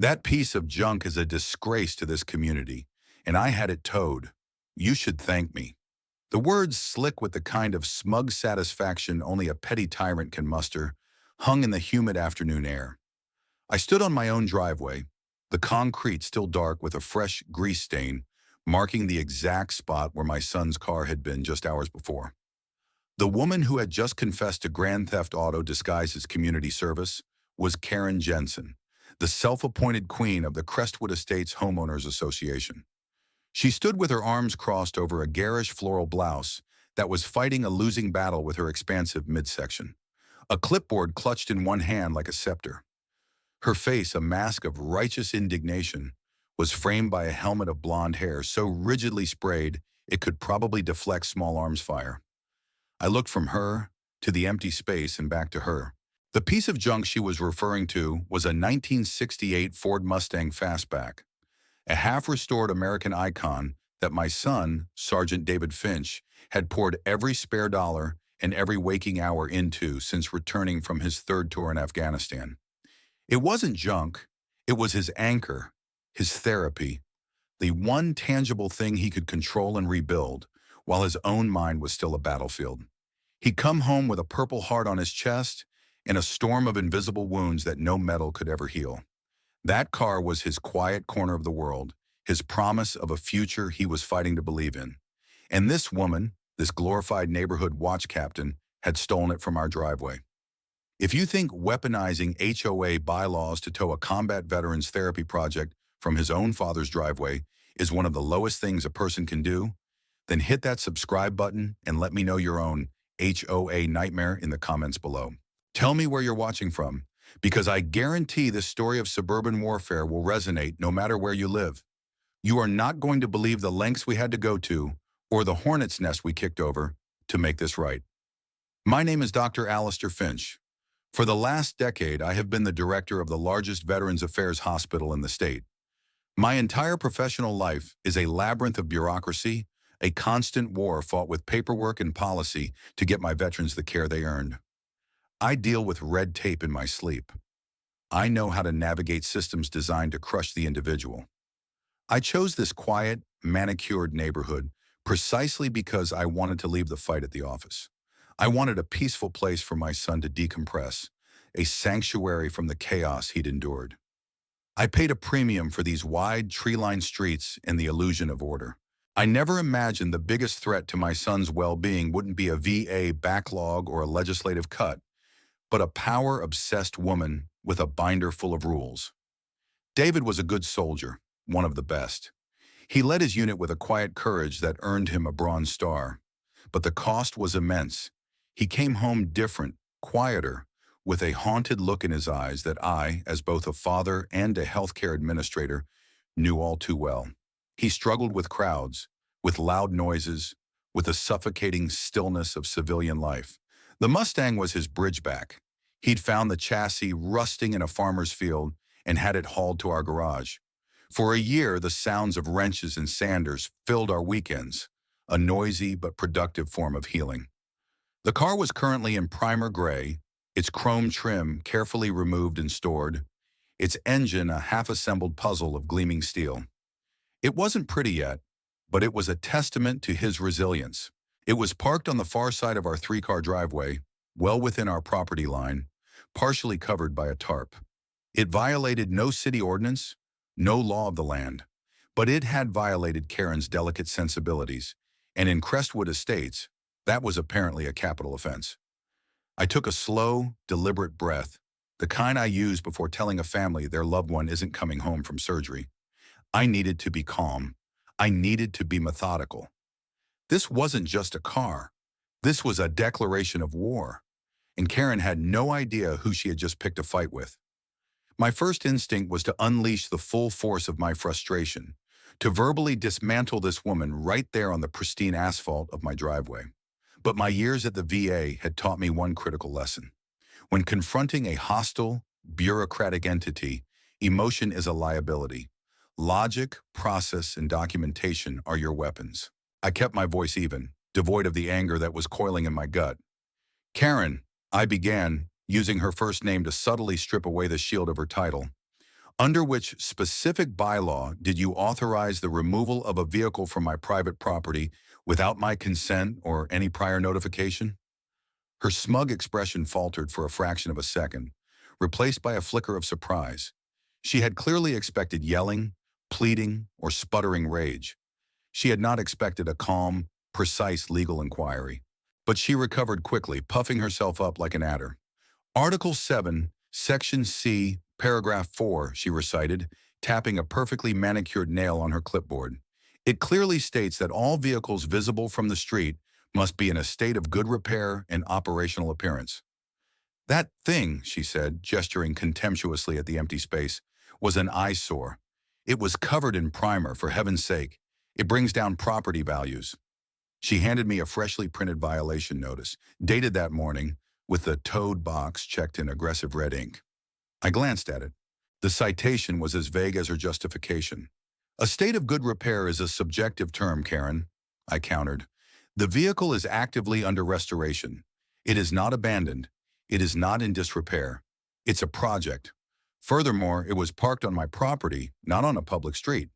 That piece of junk is a disgrace to this community, and I had it towed. You should thank me." The words, slick with the kind of smug satisfaction only a petty tyrant can muster, hung in the humid afternoon air. I stood on my own driveway, the concrete still dark with a fresh grease stain, marking the exact spot where my son's car had been just hours before. The woman who had just confessed to grand theft auto disguised as community service was Karen Jensen, the self-appointed queen of the Crestwood Estates Homeowners Association. She stood with her arms crossed over a garish floral blouse that was fighting a losing battle with her expansive midsection, a clipboard clutched in one hand like a scepter. Her face, a mask of righteous indignation, was framed by a helmet of blonde hair so rigidly sprayed it could probably deflect small arms fire. I looked from her to the empty space and back to her. The piece of junk she was referring to was a 1968 Ford Mustang Fastback, a half-restored American icon that my son, Sergeant David Finch, had poured every spare dollar and every waking hour into since returning from his third tour in Afghanistan. It wasn't junk, it was his anchor, his therapy, the one tangible thing he could control and rebuild, while his own mind was still a battlefield. He'd come home with a Purple Heart on his chest and a storm of invisible wounds that no metal could ever heal. That car was his quiet corner of the world, his promise of a future he was fighting to believe in. And this woman, this glorified neighborhood watch captain, had stolen it from our driveway. If you think weaponizing HOA bylaws to tow a combat veteran's therapy project from his own father's driveway is one of the lowest things a person can do, then hit that subscribe button and let me know your own HOA nightmare in the comments below. Tell me where you're watching from, because I guarantee this story of suburban warfare will resonate no matter where you live. You are not going to believe the lengths we had to go to, or the hornet's nest we kicked over, to make this right. My name is Dr. Alistair Finch. For the last decade, I have been the director of the largest Veterans Affairs hospital in the state. My entire professional life is a labyrinth of bureaucracy, a constant war fought with paperwork and policy to get my veterans the care they earned. I deal with red tape in my sleep. I know how to navigate systems designed to crush the individual. I chose this quiet, manicured neighborhood precisely because I wanted to leave the fight at the office. I wanted a peaceful place for my son to decompress, a sanctuary from the chaos he'd endured. I paid a premium for these wide, tree-lined streets and the illusion of order. I never imagined the biggest threat to my son's well-being wouldn't be a VA backlog or a legislative cut, but a power-obsessed woman with a binder full of rules. David was a good soldier, one of the best. He led his unit with a quiet courage that earned him a Bronze Star. But the cost was immense. He came home different, quieter, with a haunted look in his eyes that I, as both a father and a healthcare administrator, knew all too well. He struggled with crowds, with loud noises, with the suffocating stillness of civilian life. The Mustang was his bridgeback. He'd found the chassis rusting in a farmer's field and had it hauled to our garage. For a year, the sounds of wrenches and sanders filled our weekends, a noisy but productive form of healing. The car was currently in primer gray, its chrome trim carefully removed and stored, its engine a half-assembled puzzle of gleaming steel. It wasn't pretty yet, but it was a testament to his resilience. It was parked on the far side of our three-car driveway, well within our property line, partially covered by a tarp. It violated no city ordinance, no law of the land, but it had violated Karen's delicate sensibilities, and in Crestwood Estates, that was apparently a capital offense. I took a slow, deliberate breath, the kind I use before telling a family their loved one isn't coming home from surgery. I needed to be calm. I needed to be methodical. This wasn't just a car. This was a declaration of war, and Karen had no idea who she had just picked a fight with. My first instinct was to unleash the full force of my frustration, to verbally dismantle this woman right there on the pristine asphalt of my driveway. But my years at the VA had taught me one critical lesson. When confronting a hostile, bureaucratic entity, emotion is a liability. Logic, process, and documentation are your weapons. I kept my voice even, devoid of the anger that was coiling in my gut. "Karen," I began, using her first name to subtly strip away the shield of her title. Under which specific bylaw did you authorize the removal of a vehicle from my private property without my consent or any prior notification? Her smug expression faltered for a fraction of a second, replaced by a flicker of surprise. She had clearly expected yelling, pleading, or sputtering rage. She had not expected a calm, precise legal inquiry. But she recovered quickly, puffing herself up like an adder. Article 7, Section C, Paragraph 4, she recited, tapping a perfectly manicured nail on her clipboard. It clearly states that all vehicles visible from the street must be in a state of good repair and operational appearance. That thing, she said, gesturing contemptuously at the empty space, was an eyesore. It was covered in primer, for heaven's sake. It brings down property values. She handed me a freshly printed violation notice, dated that morning, with the towed box checked in aggressive red ink. I glanced at it. The citation was as vague as her justification. A state of good repair is a subjective term, Karen, I countered. The vehicle is actively under restoration. It is not abandoned. It is not in disrepair. It's a project. Furthermore, it was parked on my property, not on a public street.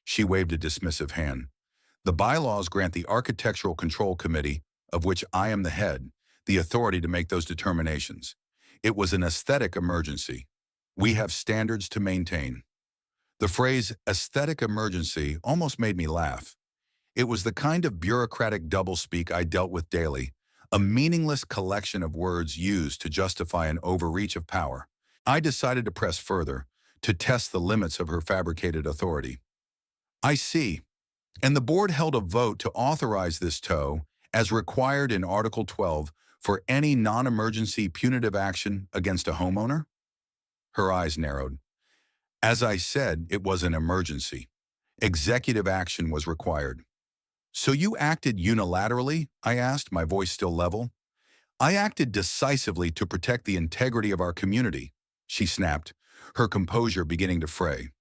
She waved a dismissive hand. The bylaws grant the Architectural Control Committee, of which I am the head, the authority to make those determinations. It was an aesthetic emergency. We have standards to maintain. The phrase aesthetic emergency almost made me laugh. It was the kind of bureaucratic doublespeak I dealt with daily, a meaningless collection of words used to justify an overreach of power. I decided to press further, to test the limits of her fabricated authority. I see. And the board held a vote to authorize this tow, as required in Article 12, for any non-emergency punitive action against a homeowner? Her eyes narrowed. As I said, it was an emergency. Executive action was required. So you acted unilaterally? I asked, my voice still level. I acted decisively to protect the integrity of our community, she snapped, her composure beginning to fray.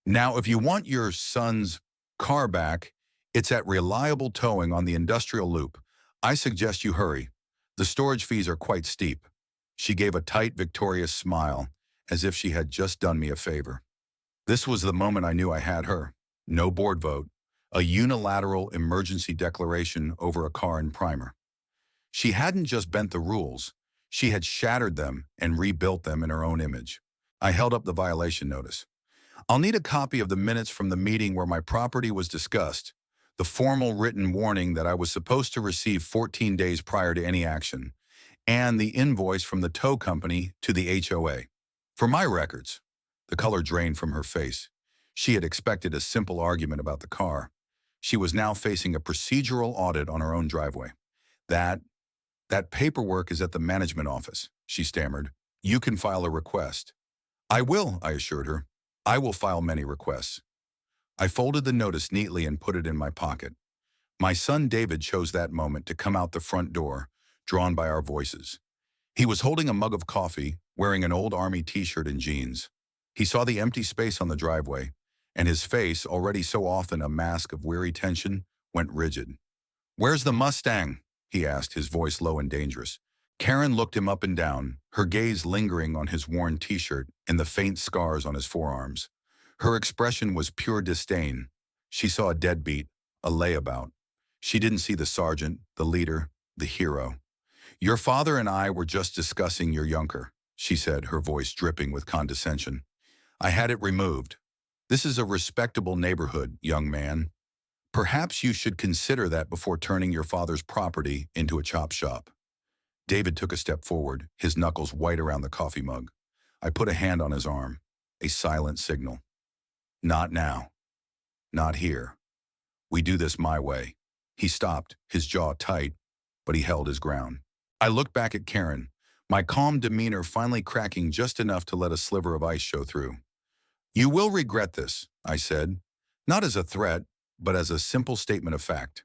Now, if you want your son's car back, it's at Reliable Towing on the Industrial Loop. I suggest you hurry. The storage fees are quite steep. She gave a tight, victorious smile, as if she had just done me a favor. This was the moment I knew I had her. No board vote. A unilateral emergency declaration over a car and primer. She hadn't just bent the rules. She had shattered them and rebuilt them in her own image. I held up the violation notice. I'll need a copy of the minutes from the meeting where my property was discussed, the formal written warning that I was supposed to receive 14 days prior to any action, and the invoice from the tow company to the HOA. For my records. The color drained from her face. She had expected a simple argument about the car. She was now facing a procedural audit on her own driveway. That paperwork is at the management office, she stammered. You can file a request. I will, I assured her. I will file many requests. I folded the notice neatly and put it in my pocket. My son David chose that moment to come out the front door, drawn by our voices. He was holding a mug of coffee, wearing an old Army t-shirt and jeans. He saw the empty space on the driveway, and his face, already so often a mask of weary tension, went rigid. Where's the Mustang? He asked, his voice low and dangerous. Karen looked him up and down, her gaze lingering on his worn t-shirt and the faint scars on his forearms. Her expression was pure disdain. She saw a deadbeat, a layabout. She didn't see the sergeant, the leader, the hero. Your father and I were just discussing your younker, she said, her voice dripping with condescension. I had it removed. This is a respectable neighborhood, young man. Perhaps you should consider that before turning your father's property into a chop shop. David took a step forward, his knuckles white around the coffee mug. I put a hand on his arm, a silent signal. Not now. Not here. We do this my way. He stopped, his jaw tight, but he held his ground. I looked back at Karen, my calm demeanor finally cracking just enough to let a sliver of ice show through. You will regret this, I said, not as a threat, but as a simple statement of fact.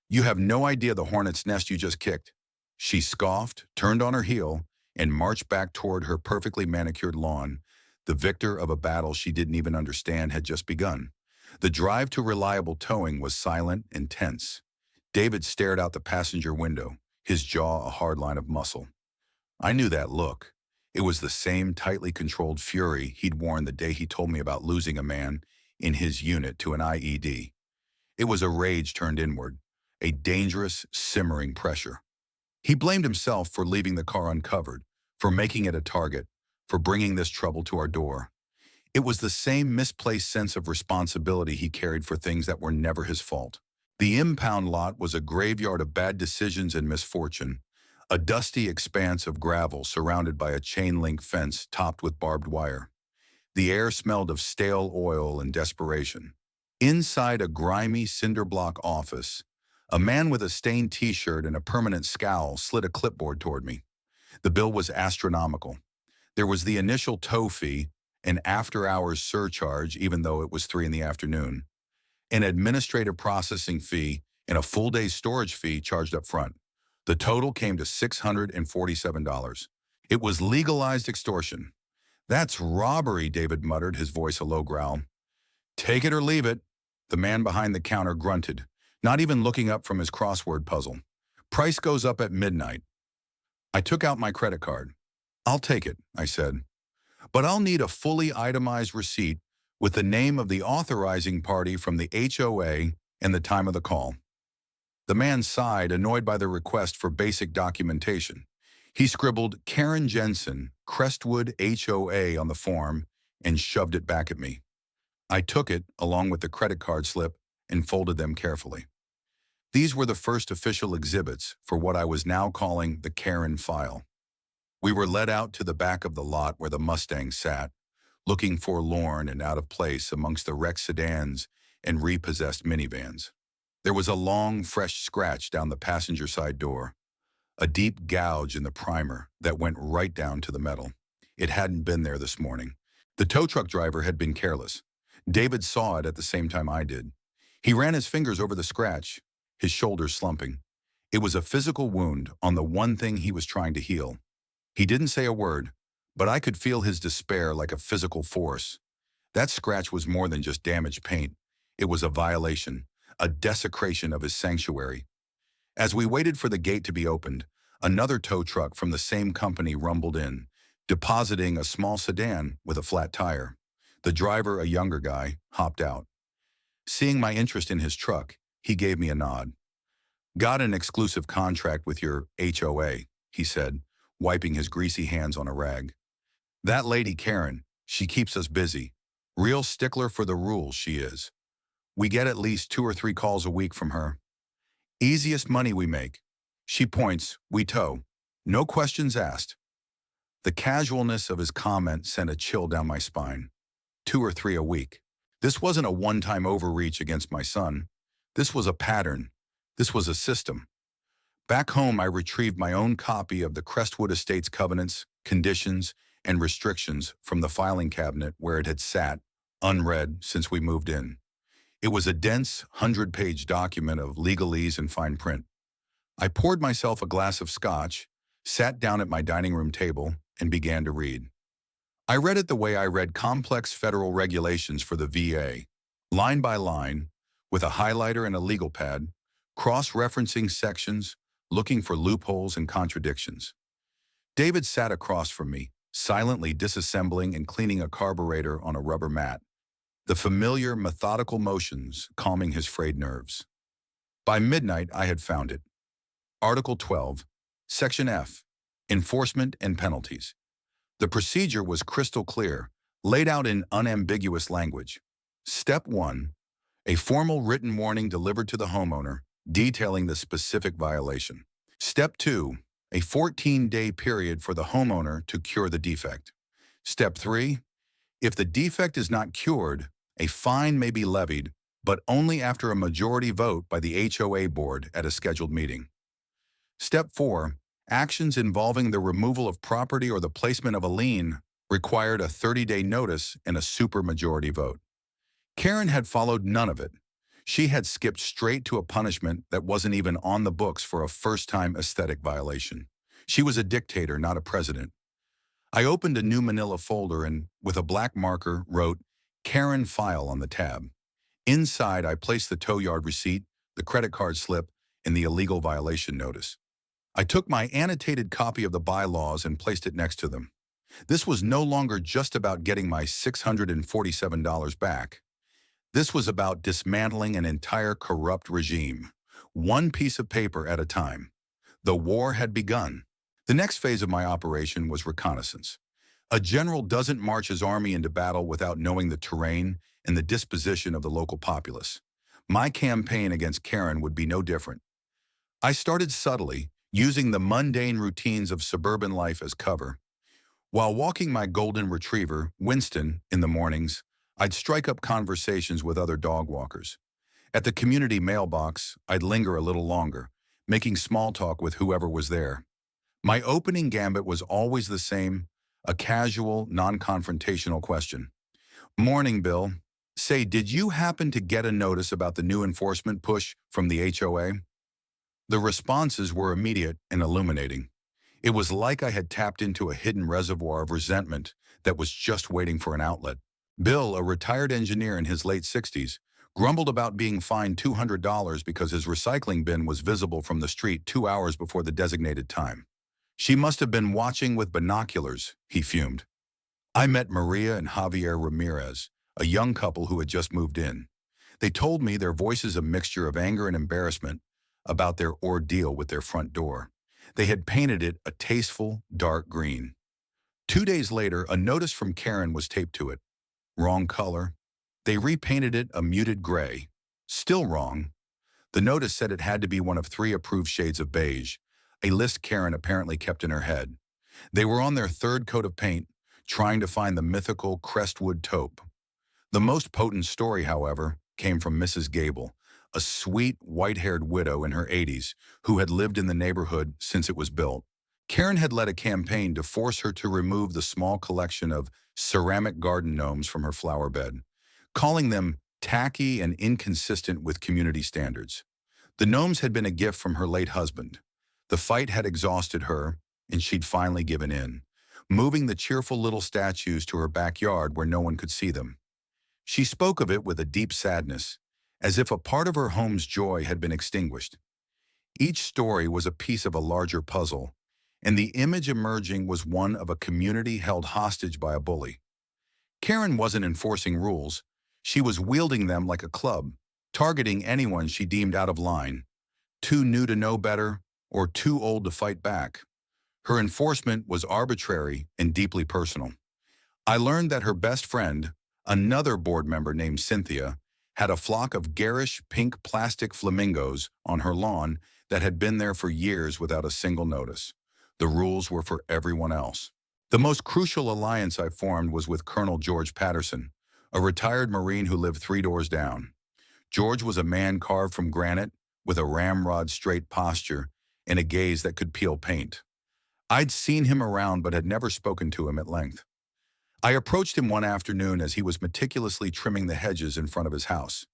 You have no idea the hornet's nest you just kicked. She scoffed, turned on her heel, and marched back toward her perfectly manicured lawn. The victor of a battle she didn't even understand had just begun. The drive to Reliable Towing was silent and tense. David stared out the passenger window, his jaw a hard line of muscle. I knew that look. It was the same tightly controlled fury he'd worn the day he told me about losing a man in his unit to an IED. It was a rage turned inward, a dangerous, simmering pressure. He blamed himself for leaving the car uncovered, for making it a target, for bringing this trouble to our door. It was the same misplaced sense of responsibility he carried for things that were never his fault. The impound lot was a graveyard of bad decisions and misfortune, a dusty expanse of gravel surrounded by a chain-link fence topped with barbed wire. The air smelled of stale oil and desperation. Inside a grimy cinder block office, a man with a stained t-shirt and a permanent scowl slid a clipboard toward me. The bill was astronomical. There was the initial tow fee, an after-hours surcharge even though it was 3 in the afternoon, an administrative processing fee, and a full-day storage fee charged up front. The total came to $647. It was legalized extortion. "That's robbery," David muttered, his voice a low growl. "Take it or leave it," the man behind the counter grunted, not even looking up from his crossword puzzle. "Price goes up at midnight." I took out my credit card. "I'll take it," I said. "But I'll need a fully itemized receipt with the name of the authorizing party from the HOA and the time of the call." The man sighed, annoyed by the request for basic documentation. He scribbled Karen Jensen, Crestwood HOA on the form and shoved it back at me. I took it, along with the credit card slip, and folded them carefully. These were the first official exhibits for what I was now calling the Karen file. We were led out to the back of the lot where the Mustang sat, looking forlorn and out of place amongst the wrecked sedans and repossessed minivans. There was a long, fresh scratch down the passenger side door, a deep gouge in the primer that went right down to the metal. It hadn't been there this morning. The tow truck driver had been careless. David saw it at the same time I did. He ran his fingers over the scratch, his shoulders slumping. It was a physical wound on the one thing he was trying to heal. He didn't say a word, but I could feel his despair like a physical force. That scratch was more than just damaged paint. It was a violation, a desecration of his sanctuary. As we waited for the gate to be opened, another tow truck from the same company rumbled in, depositing a small sedan with a flat tire. The driver, a younger guy, hopped out. Seeing my interest in his truck, he gave me a nod. "Got an exclusive contract with your HOA," he said, wiping his greasy hands on a rag. "That lady Karen, she keeps us busy. Real stickler for the rules, she is. We get at least 2 or 3 calls a week from her. Easiest money we make. She points, we tow. No questions asked." The casualness of his comment sent a chill down my spine. 2 or 3 a week. This wasn't a one-time overreach against my son. This was a pattern. This was a system. Back home, I retrieved my own copy of the Crestwood Estates covenants, conditions, and restrictions from the filing cabinet where it had sat, unread, since we moved in. It was a dense, 100-page document of legalese and fine print. I poured myself a glass of scotch, sat down at my dining room table, and began to read. I read it the way I read complex federal regulations for the VA, line by line, with a highlighter and a legal pad, cross-referencing sections, looking for loopholes and contradictions. David sat across from me, silently disassembling and cleaning a carburetor on a rubber mat, the familiar methodical motions calming his frayed nerves. By midnight, I had found it. Article 12, Section F, Enforcement and Penalties. The procedure was crystal clear, laid out in unambiguous language. Step 1, a formal written warning delivered to the homeowner, detailing the specific violation. Step 2, a 14-day period for the homeowner to cure the defect. Step 3, if the defect is not cured, a fine may be levied, but only after a majority vote by the HOA board at a scheduled meeting. Step 4, actions involving the removal of property or the placement of a lien required a 30-day notice and a supermajority vote. Karen had followed none of it. She had skipped straight to a punishment that wasn't even on the books for a first-time aesthetic violation. She was a dictator, not a president. I opened a new manila folder and, with a black marker, wrote Karen File on the tab. Inside, I placed the tow yard receipt, the credit card slip, and the illegal violation notice. I took my annotated copy of the bylaws and placed it next to them. This was no longer just about getting my $647 back. This was about dismantling an entire corrupt regime, one piece of paper at a time. The war had begun. The next phase of my operation was reconnaissance. A general doesn't march his army into battle without knowing the terrain and the disposition of the local populace. My campaign against Karen would be no different. I started subtly, using the mundane routines of suburban life as cover. While walking my golden retriever, Winston, in the mornings, I'd strike up conversations with other dog walkers. At the community mailbox, I'd linger a little longer, making small talk with whoever was there. My opening gambit was always the same, a casual, non-confrontational question. "Morning, Bill. Say, did you happen to get a notice about the new enforcement push from the HOA?" The responses were immediate and illuminating. It was like I had tapped into a hidden reservoir of resentment that was just waiting for an outlet. Bill, a retired engineer in his late 60s, grumbled about being fined $200 because his recycling bin was visible from the street 2 hours before the designated time. "She must have been watching with binoculars," he fumed. I met Maria and Javier Ramirez, a young couple who had just moved in. They told me, their voices a mixture of anger and embarrassment, about their ordeal with their front door. They had painted it a tasteful, dark green. 2 days later, a notice from Karen was taped to it. Wrong color. They repainted it a muted gray. Still wrong. The notice said it had to be one of 3 approved shades of beige, a list Karen apparently kept in her head. They were on their 3rd coat of paint, trying to find the mythical Crestwood taupe. The most potent story, however, came from Mrs. Gable, a sweet, white-haired widow in her 80s who had lived in the neighborhood since it was built. Karen had led a campaign to force her to remove the small collection of ceramic garden gnomes from her flower bed, calling them tacky and inconsistent with community standards. The gnomes had been a gift from her late husband. The fight had exhausted her, and she'd finally given in, moving the cheerful little statues to her backyard where no one could see them. She spoke of it with a deep sadness, as if a part of her home's joy had been extinguished. Each story was a piece of a larger puzzle, and the image emerging was one of a community held hostage by a bully. Karen wasn't enforcing rules. She was wielding them like a club, targeting anyone she deemed out of line, too new to know better, or too old to fight back. Her enforcement was arbitrary and deeply personal. I learned that her best friend, another board member named Cynthia, had a flock of garish pink plastic flamingos on her lawn that had been there for years without a single notice. The rules were for everyone else. The most crucial alliance I formed was with Colonel George Patterson, a retired Marine who lived 3 doors down. George was a man carved from granite, with a ramrod-straight posture and a gaze that could peel paint. I'd seen him around but had never spoken to him at length. I approached him one afternoon as he was meticulously trimming the hedges in front of his house.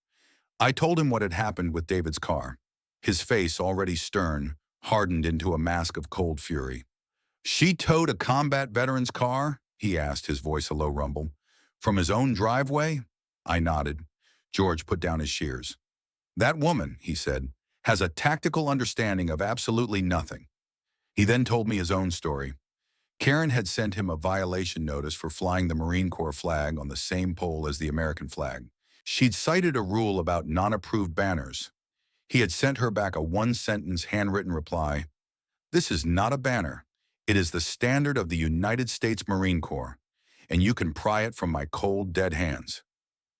I told him what had happened with David's car. His face, already stern, hardened into a mask of cold fury. "She towed a combat veteran's car?" he asked, his voice a low rumble. "From his own driveway?" I nodded. George put down his shears. "That woman," he said, "has a tactical understanding of absolutely nothing." He then told me his own story. Karen had sent him a violation notice for flying the Marine Corps flag on the same pole as the American flag. She'd cited a rule about non-approved banners. He had sent her back a 1-sentence handwritten reply. "This is not a banner. It is the standard of the United States Marine Corps, and you can pry it from my cold, dead hands."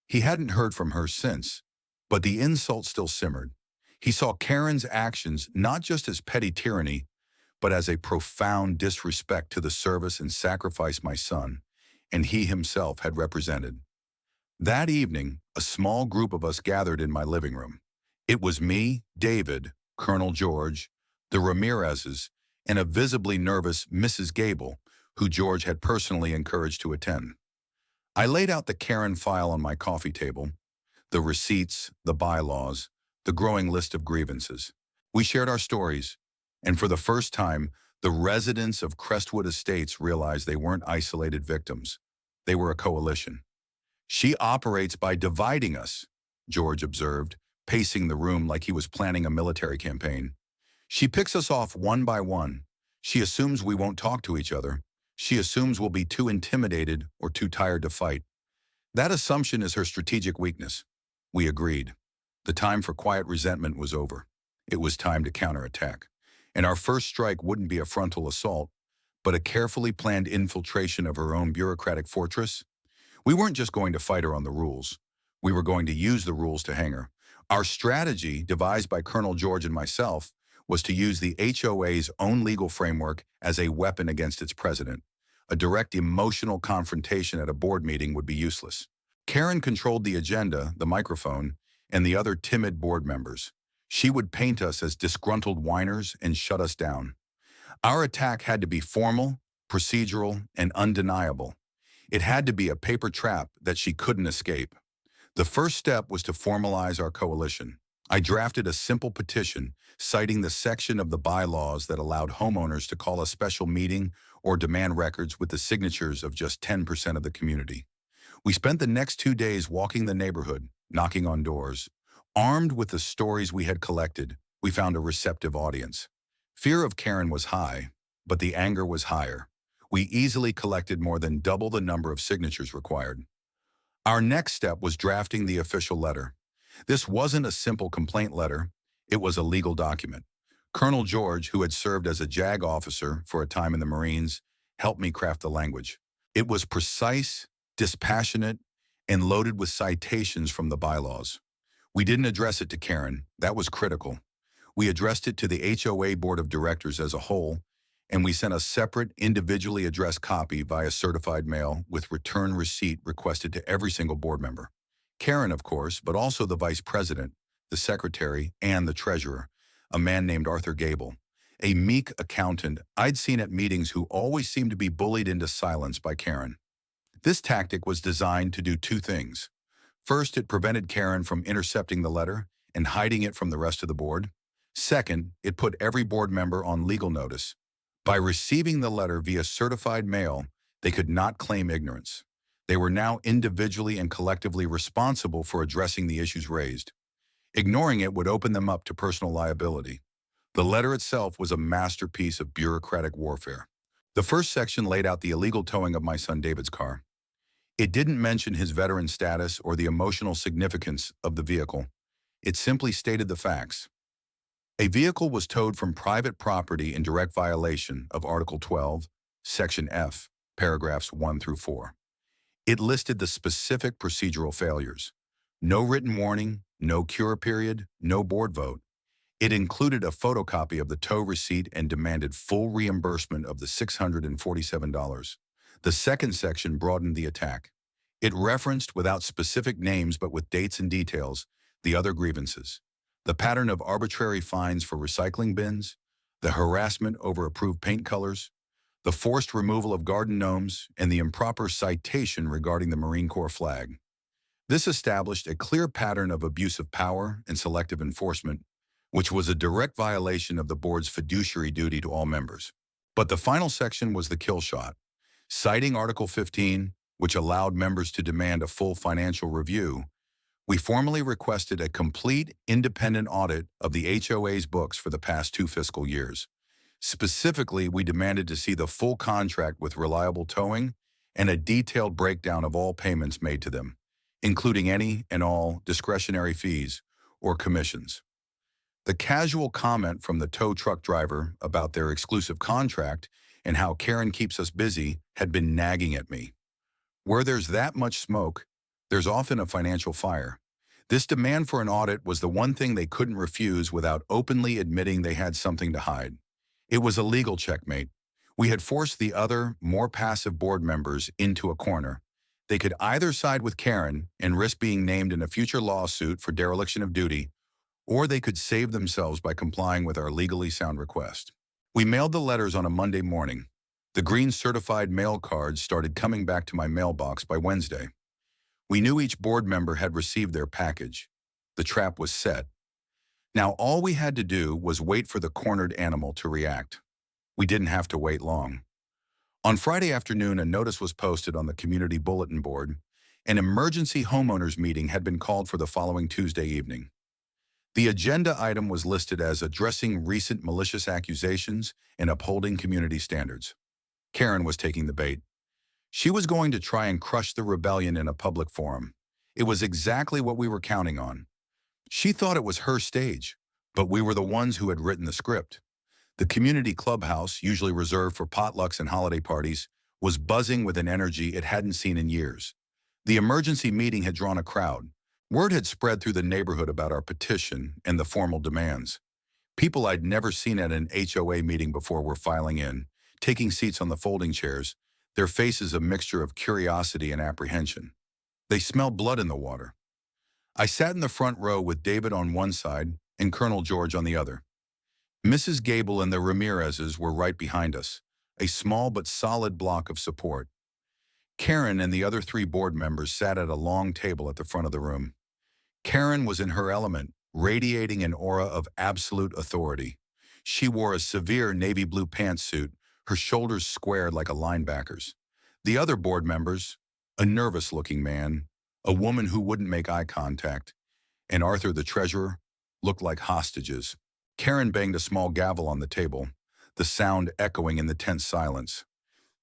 He hadn't heard from her since, but the insult still simmered. He saw Karen's actions not just as petty tyranny, but as a profound disrespect to the service and sacrifice my son, and he himself, had represented. That evening, a small group of us gathered in my living room. It was me, David, Colonel George, the Ramirezes, and a visibly nervous Mrs. Gable, who George had personally encouraged to attend. I laid out the Karen file on my coffee table, the receipts, the bylaws, the growing list of grievances. We shared our stories, and for the first time, the residents of Crestwood Estates realized they weren't isolated victims. They were a coalition. "She operates by dividing us," George observed, pacing the room like he was planning a military campaign. "She picks us off one by one. She assumes we won't talk to each other. She assumes we'll be too intimidated or too tired to fight. That assumption is her strategic weakness. We agreed. The time for quiet resentment was over. It was time to counterattack. And our first strike wouldn't be a frontal assault, but a carefully planned infiltration of her own bureaucratic fortress. We weren't just going to fight her on the rules. We were going to use the rules to hang her. Our strategy, devised by Colonel George and myself, was to use the HOA's own legal framework as a weapon against its president. A direct emotional confrontation at a board meeting would be useless. Karen controlled the agenda, the microphone, and the other timid board members. She would paint us as disgruntled whiners and shut us down. Our attack had to be formal, procedural, and undeniable. It had to be a paper trap that she couldn't escape. The first step was to formalize our coalition. I drafted a simple petition citing the section of the bylaws that allowed homeowners to call a special meeting or demand records with the signatures of just 10% of the community. We spent the next 2 days walking the neighborhood, knocking on doors. Armed with the stories we had collected, we found a receptive audience. Fear of Karen was high, but the anger was higher. We easily collected more than double the number of signatures required. Our next step was drafting the official letter. This wasn't a simple complaint letter, it was a legal document. Colonel George, who had served as a JAG officer for a time in the Marines, helped me craft the language. It was precise, dispassionate, and loaded with citations from the bylaws. We didn't address it to Karen, that was critical. We addressed it to the HOA Board of Directors as a whole, and we sent a separate, individually addressed copy via certified mail with return receipt requested to every single board member. Karen, of course, but also the vice president, the secretary, and the treasurer, a man named Arthur Gable, a meek accountant I'd seen at meetings who always seemed to be bullied into silence by Karen. This tactic was designed to do 2 things. First, it prevented Karen from intercepting the letter and hiding it from the rest of the board. Second, it put every board member on legal notice. By receiving the letter via certified mail, they could not claim ignorance. They were now individually and collectively responsible for addressing the issues raised. Ignoring it would open them up to personal liability. The letter itself was a masterpiece of bureaucratic warfare. The first section laid out the illegal towing of my son David's car. It didn't mention his veteran status or the emotional significance of the vehicle. It simply stated the facts. A vehicle was towed from private property in direct violation of Article 12, Section F, paragraphs 1 through 4. It listed the specific procedural failures. No written warning, no cure period, no board vote. It included a photocopy of the tow receipt and demanded full reimbursement of the $647. The second section broadened the attack. It referenced, without specific names but with dates and details, the other grievances. The pattern of arbitrary fines for recycling bins, the harassment over approved paint colors, the forced removal of garden gnomes, and the improper citation regarding the Marine Corps flag. This established a clear pattern of abuse of power and selective enforcement, which was a direct violation of the board's fiduciary duty to all members. But the final section was the kill shot. Citing Article 15, which allowed members to demand a full financial review, we formally requested a complete, independent audit of the HOA's books for the past 2 fiscal years. Specifically, we demanded to see the full contract with reliable towing and a detailed breakdown of all payments made to them, including any and all discretionary fees or commissions. The casual comment from the tow truck driver about their exclusive contract and how Karen keeps us busy had been nagging at me. Where there's that much smoke, there's often a financial fire. This demand for an audit was the one thing they couldn't refuse without openly admitting they had something to hide. It was a legal checkmate. We had forced the other, more passive board members into a corner. They could either side with Karen and risk being named in a future lawsuit for dereliction of duty, or they could save themselves by complying with our legally sound request. We mailed the letters on a Monday morning. The green certified mail cards started coming back to my mailbox by Wednesday. We knew each board member had received their package. The trap was set. Now all we had to do was wait for the cornered animal to react. We didn't have to wait long. On Friday afternoon, a notice was posted on the community bulletin board. An emergency homeowners meeting had been called for the following Tuesday evening. The agenda item was listed as addressing recent malicious accusations and upholding community standards. Karen was taking the bait. She was going to try and crush the rebellion in a public forum. It was exactly what we were counting on. She thought it was her stage, but we were the ones who had written the script. The community clubhouse, usually reserved for potlucks and holiday parties, was buzzing with an energy it hadn't seen in years. The emergency meeting had drawn a crowd. Word had spread through the neighborhood about our petition and the formal demands. People I'd never seen at an HOA meeting before were filing in, taking seats on the folding chairs, their faces a mixture of curiosity and apprehension. They smelled blood in the water. I sat in the front row with David on one side and Colonel George on the other. Mrs. Gable and the Ramirezes were right behind us, a small but solid block of support. Karen and the other 3 board members sat at a long table at the front of the room. Karen was in her element, radiating an aura of absolute authority. She wore a severe navy blue pantsuit, her shoulders squared like a linebacker's. The other board members, a nervous-looking man, a woman who wouldn't make eye contact, and Arthur the treasurer, looked like hostages. Karen banged a small gavel on the table, the sound echoing in the tense silence.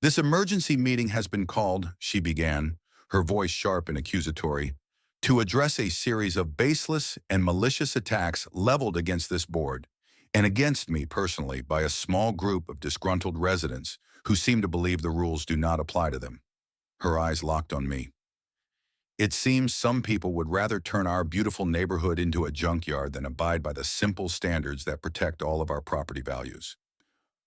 "This emergency meeting has been called," she began, her voice sharp and accusatory, "to address a series of baseless and malicious attacks leveled against this board, and against me personally by a small group of disgruntled residents who seem to believe the rules do not apply to them." Her eyes locked on me. "It seems some people would rather turn our beautiful neighborhood into a junkyard than abide by the simple standards that protect all of our property values."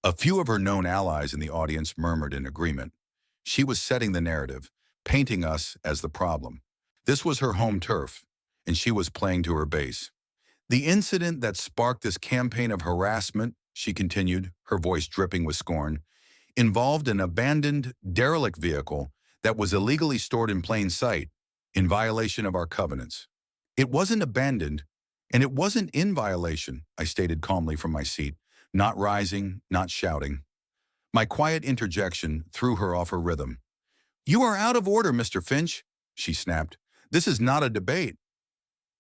A few of her known allies in the audience murmured in agreement. She was setting the narrative, painting us as the problem. This was her home turf, and she was playing to her base. "The incident that sparked this campaign of harassment," she continued, her voice dripping with scorn, "involved an abandoned, derelict vehicle that was illegally stored in plain sight, in violation of our covenants." "It wasn't abandoned, and it wasn't in violation," I stated calmly from my seat, not rising, not shouting. My quiet interjection threw her off her rhythm. "You are out of order, Mr. Finch," she snapped. "This is not a debate."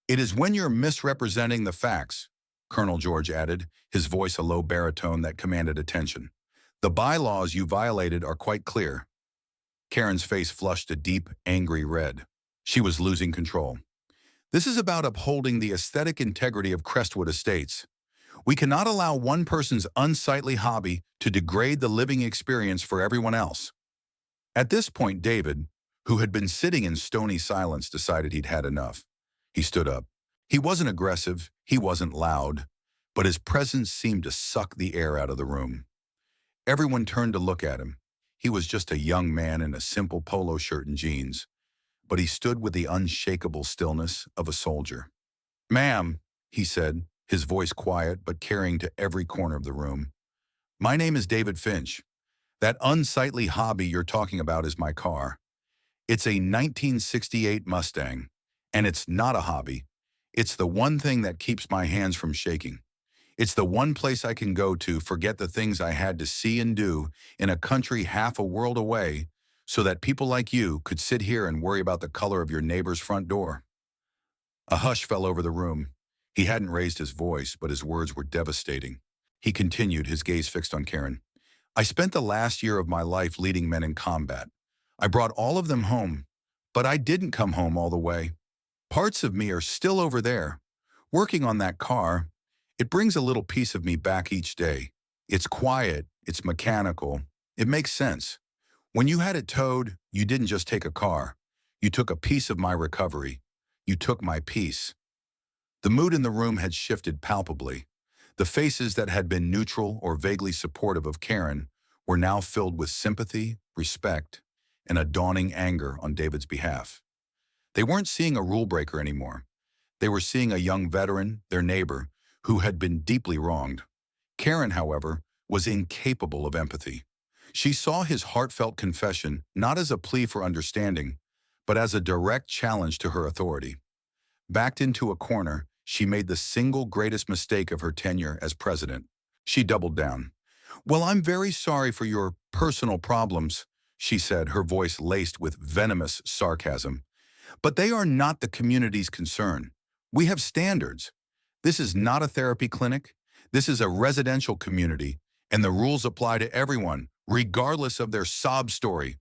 "It is when you're misrepresenting the facts," Colonel George added, his voice a low baritone that commanded attention. "The bylaws you violated are quite clear." Karen's face flushed a deep, angry red. She was losing control. "This is about upholding the aesthetic integrity of Crestwood Estates. We cannot allow one person's unsightly hobby to degrade the living experience for everyone else." At this point, David, who had been sitting in stony silence, decided he'd had enough. He stood up. He wasn't aggressive, he wasn't loud, but his presence seemed to suck the air out of the room. Everyone turned to look at him. He was just a young man in a simple polo shirt and jeans, but he stood with the unshakable stillness of a soldier. "Ma'am," he said, his voice quiet but carrying to every corner of the room, "my name is David Finch. That unsightly hobby you're talking about is my car. It's a 1968 Mustang, and it's not a hobby. It's the one thing that keeps my hands from shaking. It's the one place I can go to forget the things I had to see and do in a country half a world away so that people like you could sit here and worry about the color of your neighbor's front door." A hush fell over the room. He hadn't raised his voice, but his words were devastating. He continued, his gaze fixed on Karen. "I spent the last year of my life leading men in combat. I brought all of them home, but I didn't come home all the way. Parts of me are still over there, working on that car. It brings a little piece of me back each day. It's quiet, it's mechanical, it makes sense. When you had it towed, you didn't just take a car. You took a piece of my recovery. You took my peace." The mood in the room had shifted palpably. The faces that had been neutral or vaguely supportive of Karen were now filled with sympathy, respect, and a dawning anger on David's behalf. They weren't seeing a rule breaker anymore. They were seeing a young veteran, their neighbor, who had been deeply wronged. Karen, however, was incapable of empathy. She saw his heartfelt confession not as a plea for understanding, but as a direct challenge to her authority. Backed into a corner, she made the single greatest mistake of her tenure as president. She doubled down. "Well, I'm very sorry for your personal problems," she said, her voice laced with venomous sarcasm. "But they are not the community's concern. We have standards. This is not a therapy clinic. This is a residential community, and the rules apply to everyone, regardless of their sob story.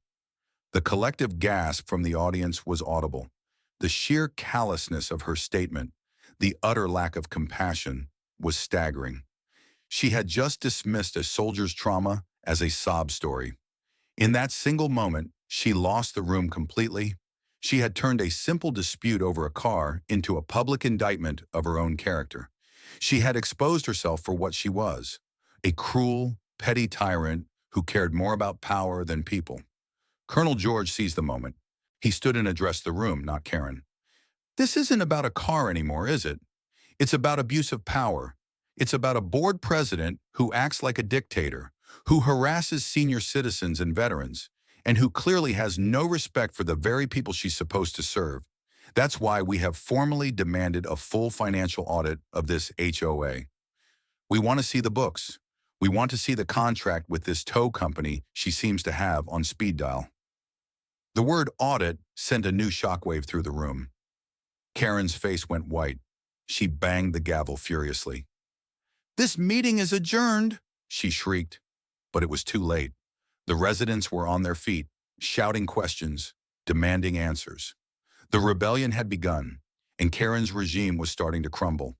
The collective gasp from the audience was audible. The sheer callousness of her statement, the utter lack of compassion, was staggering. She had just dismissed a soldier's trauma as a sob story. In that single moment, she lost the room completely. She had turned a simple dispute over a car into a public indictment of her own character. She had exposed herself for what she was, a cruel, petty tyrant who cared more about power than people. Colonel George seized the moment. He stood and addressed the room, not Karen. This isn't about a car anymore, is it? It's about abuse of power. It's about a board president who acts like a dictator, who harasses senior citizens and veterans, and who clearly has no respect for the very people she's supposed to serve. That's why we have formally demanded a full financial audit of this HOA. We want to see the books. We want to see the contract with this tow company she seems to have on speed dial. The word audit sent a new shockwave through the room. Karen's face went white. She banged the gavel furiously. "This meeting is adjourned," she shrieked. But it was too late. The residents were on their feet, shouting questions, demanding answers. The rebellion had begun, and Karen's regime was starting to crumble.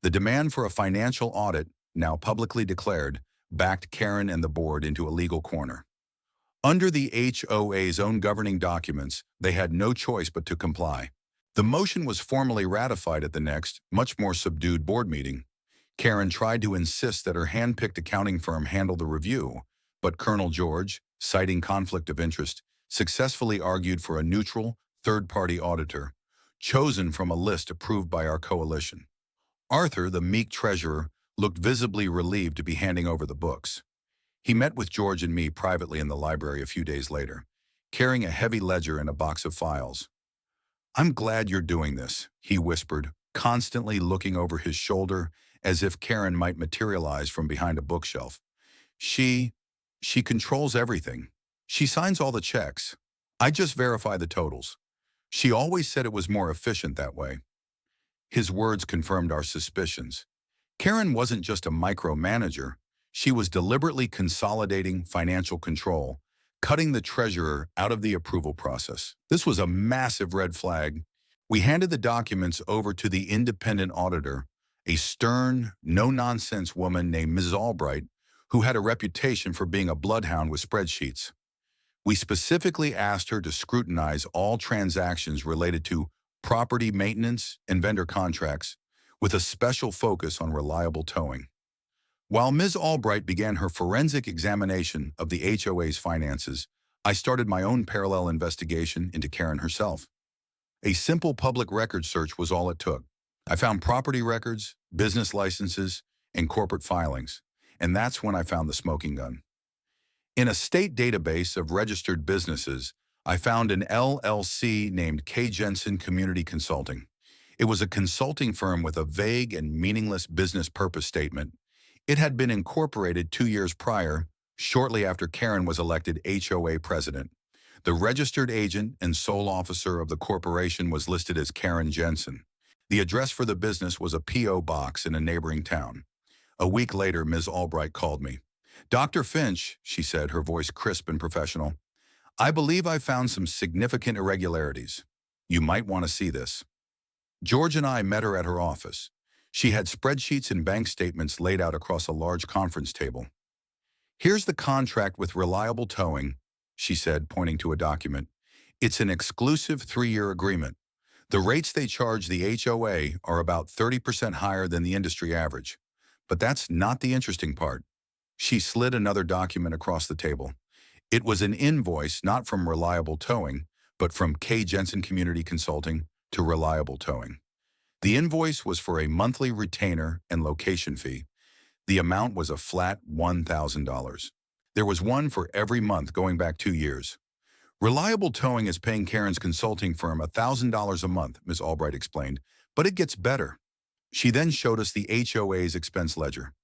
The demand for a financial audit, now publicly declared, backed Karen and the board into a legal corner. Under the HOA's own governing documents, they had no choice but to comply. The motion was formally ratified at the next, much more subdued board meeting. Karen tried to insist that her hand-picked accounting firm handle the review, but Colonel George, citing conflict of interest, successfully argued for a neutral, third-party auditor, chosen from a list approved by our coalition. Arthur, the meek treasurer, looked visibly relieved to be handing over the books. He met with George and me privately in the library a few days later, carrying a heavy ledger and a box of files. "I'm glad you're doing this," he whispered, constantly looking over his shoulder as if Karen might materialize from behind a bookshelf. She controls everything. She signs all the checks. I just verify the totals. She always said it was more efficient that way." His words confirmed our suspicions. Karen wasn't just a micromanager. She was deliberately consolidating financial control, cutting the treasurer out of the approval process. This was a massive red flag. We handed the documents over to the independent auditor, a stern, no-nonsense woman named Mrs. Albright, who had a reputation for being a bloodhound with spreadsheets. We specifically asked her to scrutinize all transactions related to property maintenance and vendor contracts, with a special focus on reliable towing. While Ms. Albright began her forensic examination of the HOA's finances, I started my own parallel investigation into Karen herself. A simple public record search was all it took. I found property records, business licenses, and corporate filings, and that's when I found the smoking gun. In a state database of registered businesses, I found an LLC named Karen Jensen Community Consulting. It was a consulting firm with a vague and meaningless business purpose statement. It had been incorporated 2 years prior, shortly after Karen was elected HOA president. The registered agent and sole officer of the corporation was listed as Karen Jensen. The address for the business was a P.O. box in a neighboring town. A week later, Ms. Albright called me. "Dr. Finch," she said, her voice crisp and professional, "I believe I found some significant irregularities. You might want to see this." George and I met her at her office. She had spreadsheets and bank statements laid out across a large conference table. "Here's the contract with Reliable Towing," she said, pointing to a document. "It's an exclusive 3-year agreement. The rates they charge the HOA are about 30% higher than the industry average. But that's not the interesting part." She slid another document across the table. It was an invoice not from Reliable Towing, but from Karen Jensen Community Consulting to Reliable Towing. The invoice was for a monthly retainer and location fee. The amount was a flat $1,000. There was one for every month going back 2 years. "Reliable Towing is paying Karen's consulting firm $1,000 a month," Ms. Albright explained, "but it gets better." She then showed us the HOA's expense ledger.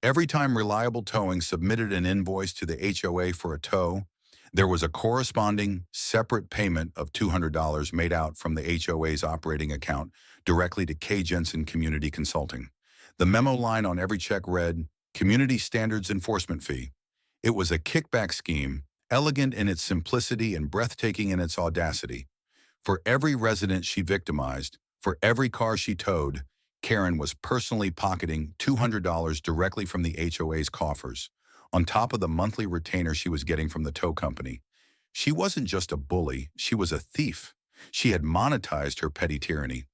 Every time Reliable Towing submitted an invoice to the HOA for a tow, there was a corresponding separate payment of $200 made out from the HOA's operating account directly to Karen Jensen Community Consulting. The memo line on every check read, "Community Standards Enforcement Fee." It was a kickback scheme, elegant in its simplicity and breathtaking in its audacity. For every resident she victimized, for every car she towed, Karen was personally pocketing $200 directly from the HOA's coffers, on top of the monthly retainer she was getting from the tow company. She wasn't just a bully, she was a thief. She had monetized her petty tyranny.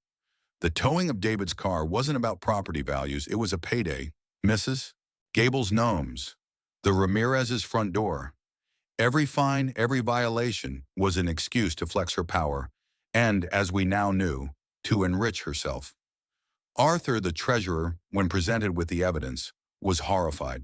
The towing of David's car wasn't about property values, it was a payday. Mrs. Gable's gnomes. The Ramirez's front door. Every fine, every violation was an excuse to flex her power, and, as we now knew, to enrich herself. Arthur, the treasurer, when presented with the evidence, was horrified.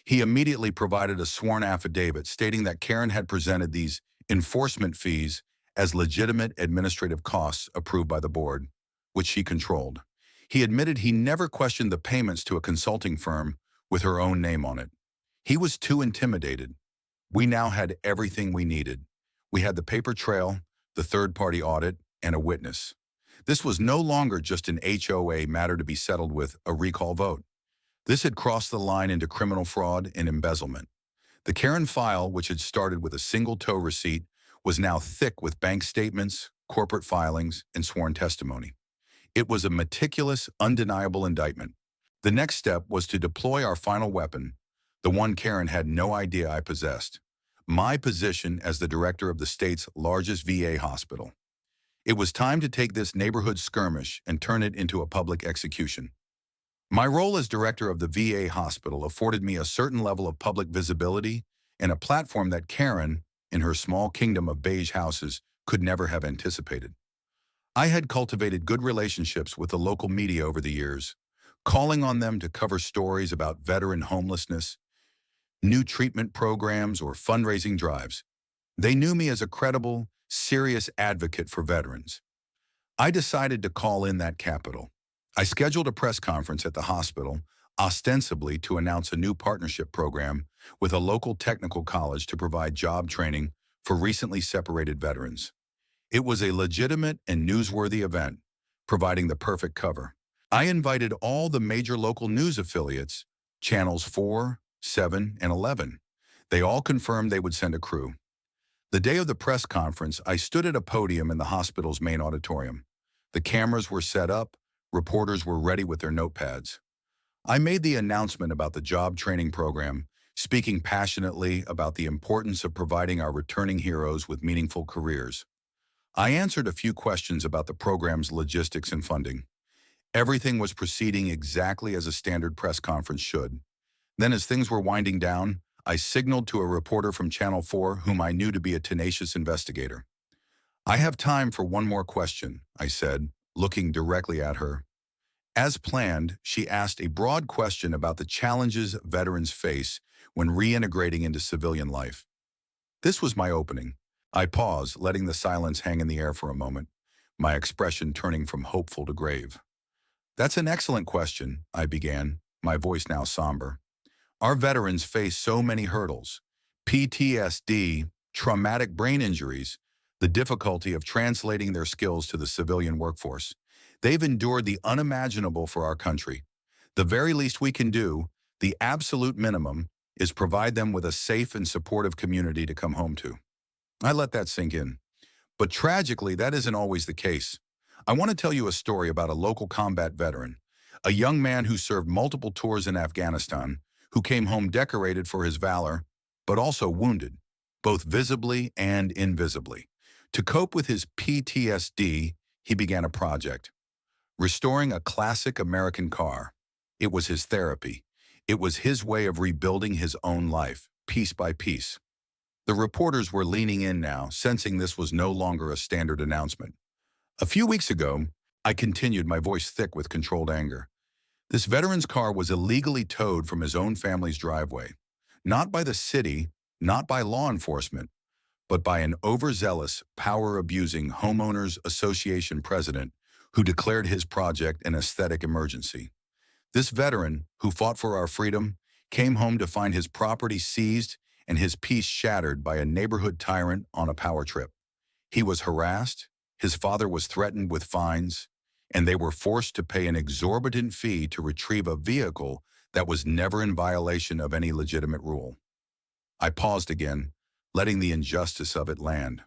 He immediately provided a sworn affidavit stating that Karen had presented these enforcement fees as legitimate administrative costs approved by the board, which she controlled. He admitted he never questioned the payments to a consulting firm with her own name on it. He was too intimidated. We now had everything we needed. We had the paper trail, the third-party audit, and a witness. This was no longer just an HOA matter to be settled with a recall vote. This had crossed the line into criminal fraud and embezzlement. The Karen file, which had started with a single tow receipt, was now thick with bank statements, corporate filings, and sworn testimony. It was a meticulous, undeniable indictment. The next step was to deploy our final weapon, the one Karen had no idea I possessed: my position as the director of the state's largest VA hospital. It was time to take this neighborhood skirmish and turn it into a public execution. My role as director of the VA hospital afforded me a certain level of public visibility and a platform that Karen, in her small kingdom of beige houses, could never have anticipated. I had cultivated good relationships with the local media over the years, calling on them to cover stories about veteran homelessness, new treatment programs, or fundraising drives. They knew me as a credible, serious advocate for veterans. I decided to call in that capital. I scheduled a press conference at the hospital, ostensibly to announce a new partnership program with a local technical college to provide job training for recently separated veterans. It was a legitimate and newsworthy event, providing the perfect cover. I invited all the major local news affiliates, channels 4, 7, and 11. They all confirmed they would send a crew. The day of the press conference, I stood at a podium in the hospital's main auditorium. The cameras were set up, reporters were ready with their notepads. I made the announcement about the job training program, speaking passionately about the importance of providing our returning heroes with meaningful careers. I answered a few questions about the program's logistics and funding. Everything was proceeding exactly as a standard press conference should. Then, as things were winding down, I signaled to a reporter from Channel 4 whom I knew to be a tenacious investigator. "I have time for one more question," I said, looking directly at her. As planned, she asked a broad question about the challenges veterans face when reintegrating into civilian life. This was my opening. I paused, letting the silence hang in the air for a moment, my expression turning from hopeful to grave. "That's an excellent question," I began, my voice now somber. "Our veterans face so many hurdles: PTSD, traumatic brain injuries, the difficulty of translating their skills to the civilian workforce. They've endured the unimaginable for our country. The very least we can do, the absolute minimum, is provide them with a safe and supportive community to come home to." I let that sink in. But tragically, that isn't always the case. I want to tell you a story about a local combat veteran, a young man who served multiple tours in Afghanistan, who came home decorated for his valor, but also wounded, both visibly and invisibly. To cope with his PTSD, he began a project: restoring a classic American car. It was his therapy. It was his way of rebuilding his own life, piece by piece. The reporters were leaning in now, sensing this was no longer a standard announcement. "A few weeks ago," I continued, my voice thick with controlled anger, "this veteran's car was illegally towed from his own family's driveway. Not by the city, not by law enforcement, but by an overzealous, power-abusing Homeowners Association president who declared his project an aesthetic emergency. This veteran, who fought for our freedom, came home to find his property seized and his peace shattered by a neighborhood tyrant on a power trip. He was harassed, his father was threatened with fines, and they were forced to pay an exorbitant fee to retrieve a vehicle that was never in violation of any legitimate rule. I paused again, letting the injustice of it land.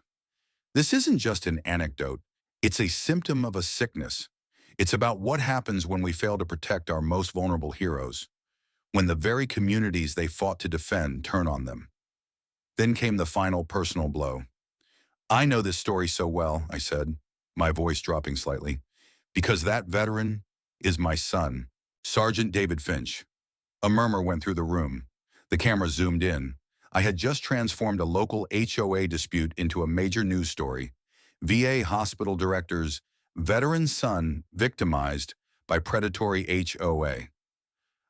This isn't just an anecdote. It's a symptom of a sickness. It's about what happens when we fail to protect our most vulnerable heroes, when the very communities they fought to defend turn on them. Then came the final personal blow. I know this story so well, I said, my voice dropping slightly, because that veteran is my son, Sergeant David Finch. A murmur went through the room. The camera zoomed in. I had just transformed a local HOA dispute into a major news story. VA hospital director's veteran son victimized by predatory HOA.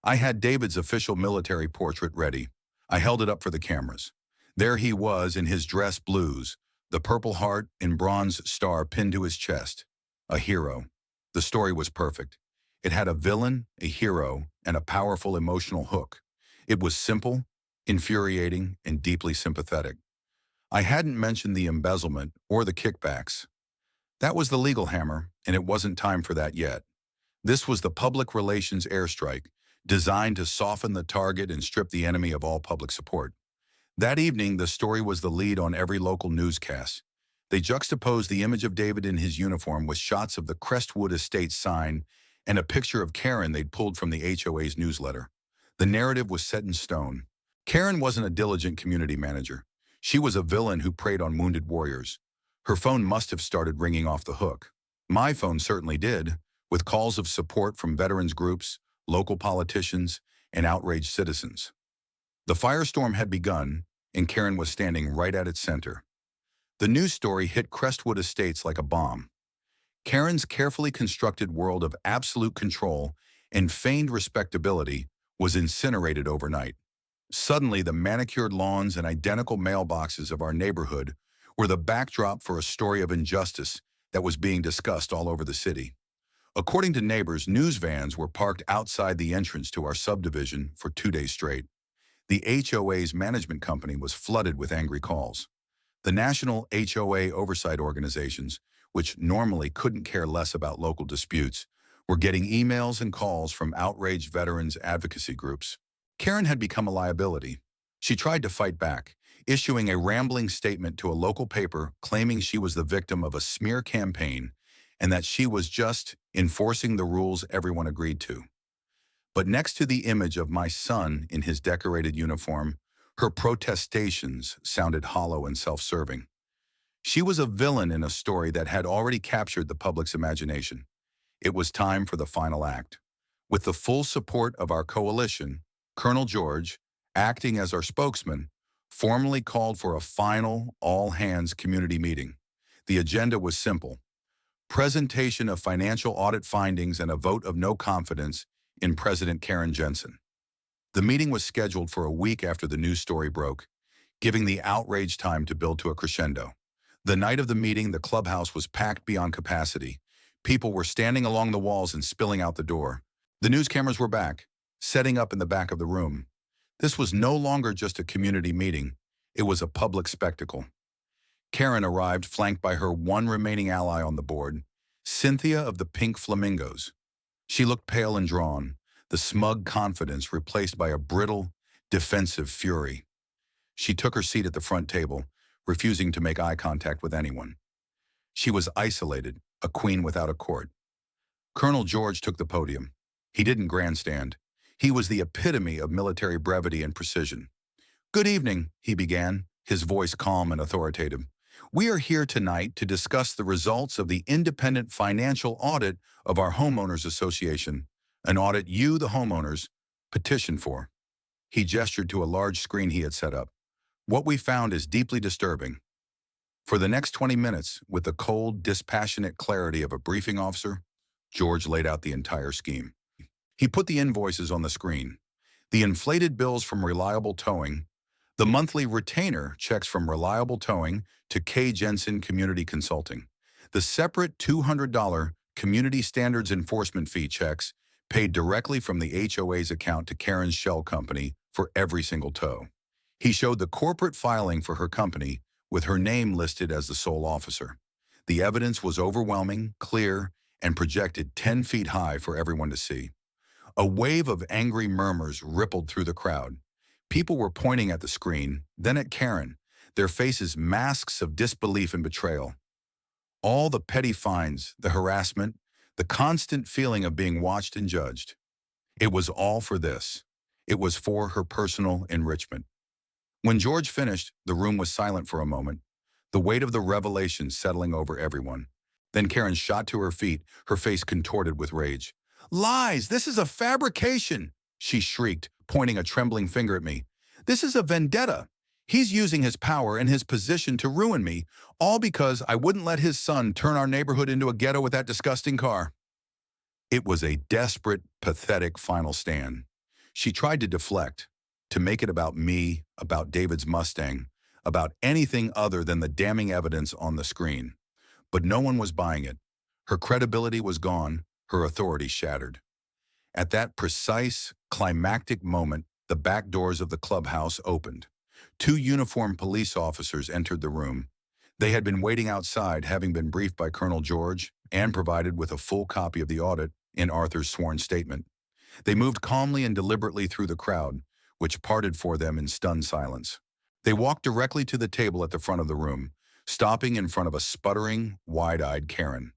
I had David's official military portrait ready. I held it up for the cameras. There he was in his dress blues, the Purple Heart and bronze star pinned to his chest. A hero. The story was perfect. It had a villain, a hero, and a powerful emotional hook. It was simple, infuriating, and deeply sympathetic. I hadn't mentioned the embezzlement or the kickbacks. That was the legal hammer, and it wasn't time for that yet. This was the public relations airstrike, designed to soften the target and strip the enemy of all public support. That evening, the story was the lead on every local newscast. They juxtaposed the image of David in his uniform with shots of the Crestwood Estates sign and a picture of Karen they'd pulled from the HOA's newsletter. The narrative was set in stone. Karen wasn't a diligent community manager. She was a villain who preyed on wounded warriors. Her phone must have started ringing off the hook. My phone certainly did, with calls of support from veterans groups, local politicians, and outraged citizens. The firestorm had begun, and Karen was standing right at its center. The news story hit Crestwood Estates like a bomb. Karen's carefully constructed world of absolute control and feigned respectability was incinerated overnight. Suddenly, the manicured lawns and identical mailboxes of our neighborhood were the backdrop for a story of injustice that was being discussed all over the city. According to neighbors, news vans were parked outside the entrance to our subdivision for 2 days straight. The HOA's management company was flooded with angry calls. The national HOA oversight organizations, which normally couldn't care less about local disputes, were getting emails and calls from outraged veterans advocacy groups. Karen had become a liability. She tried to fight back, issuing a rambling statement to a local paper claiming she was the victim of a smear campaign and that she was just enforcing the rules everyone agreed to. But next to the image of my son in his decorated uniform, her protestations sounded hollow and self-serving. She was a villain in a story that had already captured the public's imagination. It was time for the final act. With the full support of our coalition, Colonel George, acting as our spokesman, formally called for a final, all-hands community meeting. The agenda was simple: presentation of financial audit findings and a vote of no confidence in President Karen Jensen. The meeting was scheduled for a week after the news story broke, giving the outrage time to build to a crescendo. The night of the meeting, the clubhouse was packed beyond capacity. People were standing along the walls and spilling out the door. The news cameras were back, setting up in the back of the room. This was no longer just a community meeting. It was a public spectacle. Karen arrived flanked by her one remaining ally on the board, Cynthia of the Pink Flamingos. She looked pale and drawn, the smug confidence replaced by a brittle, defensive fury. She took her seat at the front table, refusing to make eye contact with anyone. She was isolated, a queen without a court. Colonel George took the podium. He didn't grandstand. He was the epitome of military brevity and precision. "Good evening," he began, his voice calm and authoritative. "We are here tonight to discuss the results of the independent financial audit of our Homeowners Association, an audit you, the homeowners, petitioned for." He gestured to a large screen he had set up. "What we found is deeply disturbing." For the next 20 minutes, with the cold, dispassionate clarity of a briefing officer, George laid out the entire scheme. He put the invoices on the screen, the inflated bills from Reliable Towing, the monthly retainer checks from Reliable Towing to Karen Jensen Community Consulting, the separate $200 Community Standards Enforcement fee checks paid directly from the HOA's account to Karen's shell company for every single tow. He showed the corporate filing for her company with her name listed as the sole officer. The evidence was overwhelming, clear, and projected 10 feet high for everyone to see. A wave of angry murmurs rippled through the crowd. People were pointing at the screen, then at Karen, their faces masks of disbelief and betrayal. All the petty fines, the harassment, the constant feeling of being watched and judged. It was all for this. It was for her personal enrichment. When George finished, the room was silent for a moment, the weight of the revelation settling over everyone. Then Karen shot to her feet, her face contorted with rage. "Lies! This is a fabrication!" she shrieked, pointing a trembling finger at me. "This is a vendetta. He's using his power and his position to ruin me, all because I wouldn't let his son turn our neighborhood into a ghetto with that disgusting car." It was a desperate, pathetic final stand. She tried to deflect, to make it about me, about David's Mustang, about anything other than the damning evidence on the screen. But no one was buying it. Her credibility was gone, her authority shattered. At that precise, climactic moment, the back doors of the clubhouse opened. Two uniformed police officers entered the room. They had been waiting outside, having been briefed by Colonel George and provided with a full copy of the audit in Arthur's sworn statement. They moved calmly and deliberately through the crowd, which parted for them in stunned silence. They walked directly to the table at the front of the room, stopping in front of a sputtering, wide-eyed Karen.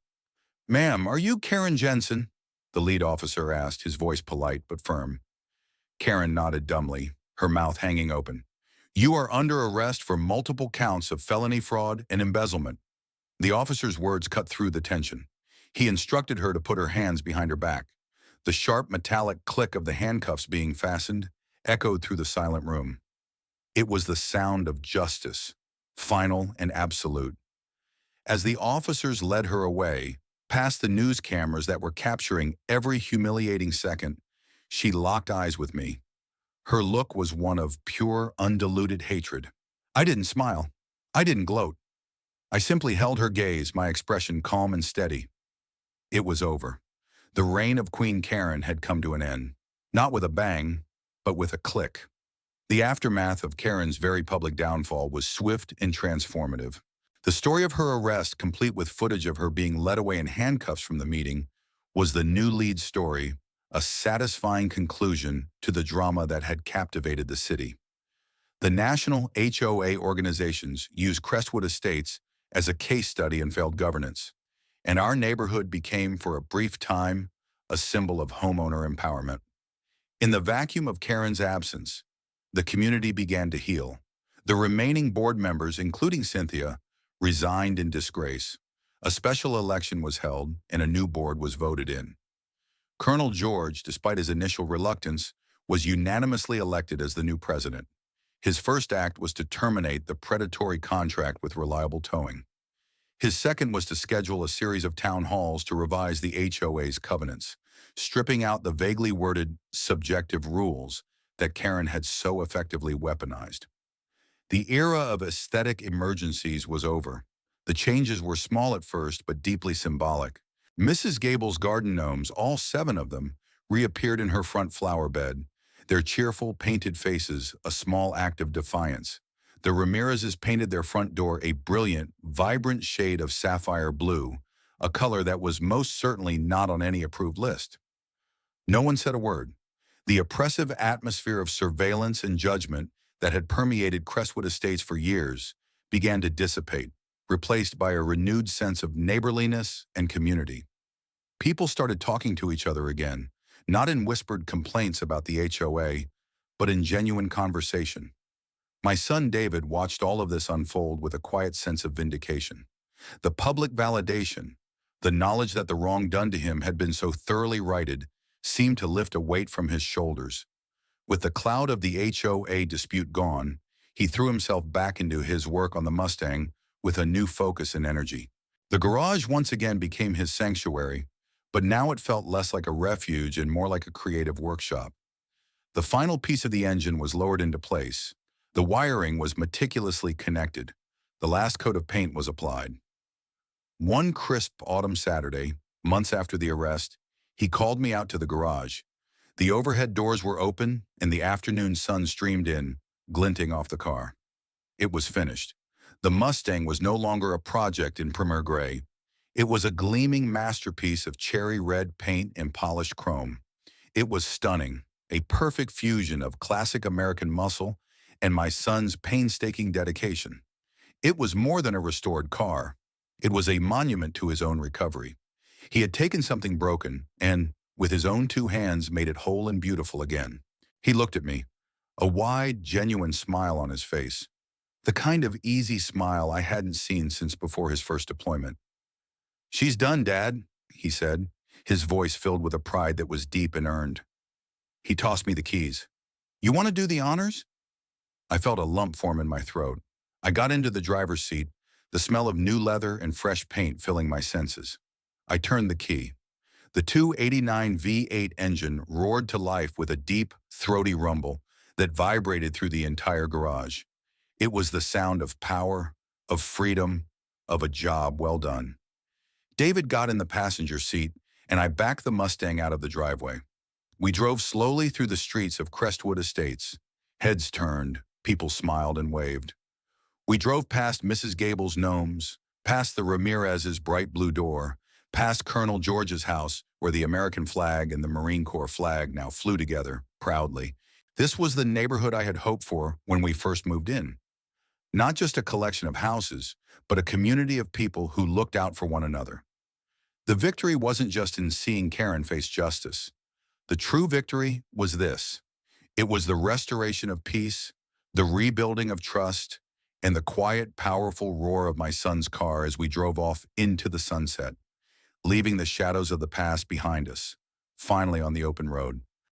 "Ma'am, are you Karen Jensen?" the lead officer asked, his voice polite but firm. Karen nodded dumbly, her mouth hanging open. "You are under arrest for multiple counts of felony fraud and embezzlement." The officer's words cut through the tension. He instructed her to put her hands behind her back. The sharp metallic click of the handcuffs being fastened echoed through the silent room. It was the sound of justice, final and absolute. As the officers led her away, past the news cameras that were capturing every humiliating second, she locked eyes with me. Her look was one of pure, undiluted hatred. I didn't smile. I didn't gloat. I simply held her gaze, my expression calm and steady. It was over. The reign of Queen Karen had come to an end, not with a bang, but with a click. The aftermath of Karen's very public downfall was swift and transformative. The story of her arrest, complete with footage of her being led away in handcuffs from the meeting, was the new lead story, a satisfying conclusion to the drama that had captivated the city. The national HOA organizations used Crestwood Estates as a case study in failed governance, and our neighborhood became, for a brief time, a symbol of homeowner empowerment. In the vacuum of Karen's absence, the community began to heal. The remaining board members, including Cynthia, resigned in disgrace. A special election was held, and a new board was voted in. Colonel George, despite his initial reluctance, was unanimously elected as the new president. His first act was to terminate the predatory contract with Reliable Towing. His second was to schedule a series of town halls to revise the HOA's covenants, stripping out the vaguely worded, subjective rules that Karen had so effectively weaponized. The era of aesthetic emergencies was over. The changes were small at first, but deeply symbolic. Mrs. Gable's garden gnomes, all 7 of them, reappeared in her front flower bed, their cheerful, painted faces a small act of defiance. The Ramirezes painted their front door a brilliant, vibrant shade of sapphire blue, a color that was most certainly not on any approved list. No one said a word. The oppressive atmosphere of surveillance and judgment that had permeated Crestwood Estates for years began to dissipate, replaced by a renewed sense of neighborliness and community. People started talking to each other again, not in whispered complaints about the HOA, but in genuine conversation. My son David watched all of this unfold with a quiet sense of vindication. The public validation, the knowledge that the wrong done to him had been so thoroughly righted, seemed to lift a weight from his shoulders. With the cloud of the HOA dispute gone, he threw himself back into his work on the Mustang with a new focus and energy. The garage once again became his sanctuary, but now it felt less like a refuge and more like a creative workshop. The final piece of the engine was lowered into place. The wiring was meticulously connected. The last coat of paint was applied. One crisp autumn Saturday, months after the arrest, he called me out to the garage. The overhead doors were open, and the afternoon sun streamed in, glinting off the car. It was finished. The Mustang was no longer a project in primer gray. It was a gleaming masterpiece of cherry red paint and polished chrome. It was stunning, a perfect fusion of classic American muscle and my son's painstaking dedication. It was more than a restored car. It was a monument to his own recovery. He had taken something broken and, with his own two hands, made it whole and beautiful again. He looked at me, a wide, genuine smile on his face, the kind of easy smile I hadn't seen since before his first deployment. "She's done, Dad," he said, his voice filled with a pride that was deep and earned. He tossed me the keys. "You want to do the honors?" I felt a lump form in my throat. I got into the driver's seat, the smell of new leather and fresh paint filling my senses. I turned the key. The 289 V8 engine roared to life with a deep, throaty rumble that vibrated through the entire garage. It was the sound of power, of freedom, of a job well done. David got in the passenger seat, and I backed the Mustang out of the driveway. We drove slowly through the streets of Crestwood Estates. Heads turned, people smiled and waved. We drove past Mrs. Gable's gnomes, past the Ramirez's bright blue door, past Colonel George's house, where the American flag and the Marine Corps flag now flew together, proudly. This was the neighborhood I had hoped for when we first moved in. Not just a collection of houses, but a community of people who looked out for one another. The victory wasn't just in seeing Karen face justice. The true victory was this. It was the restoration of peace, the rebuilding of trust, and the quiet, powerful roar of my son's car as we drove off into the sunset, leaving the shadows of the past behind us, finally on the open road.